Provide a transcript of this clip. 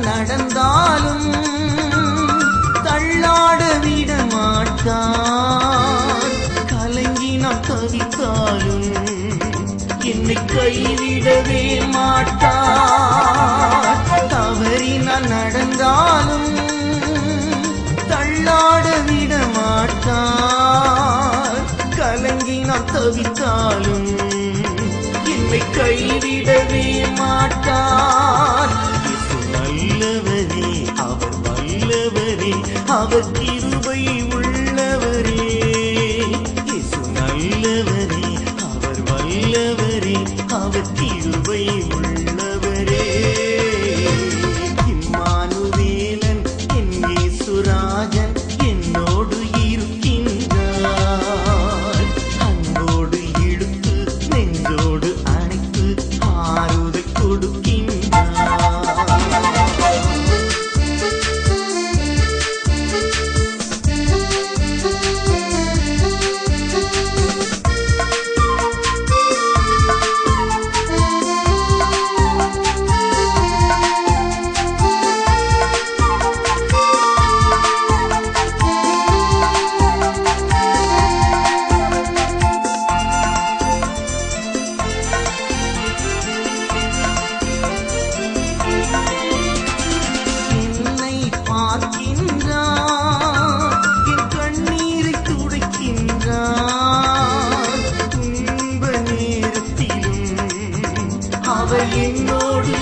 நடந்தாலும் தள்ளாட விட மாட்டான், கலங்கினான் தவித்தாலும் என்னை கைவிடவே மாட்டான். தவறினால் நடந்தாலும் தள்ளாட விட மாட்டான், கலங்கினான் தவித்தாலும் என்னை கைவிடவே மாட்டான். நல்லவரே அவர் வல்லவரே அவர் கிருபை உள்ளவரே. இயேசு நல்லவரே அவர் வல்லவரே அவர் கிருபை உள்ளவரே. இம்மானுவேலன் என் இயேசுராஜன் என்னோடு இருக்கின்றார். அன்போடு இழுத்து நெஞ்சோடு அணைத்து ஆறுதல் கொடுக்கின்றார். என்னோடு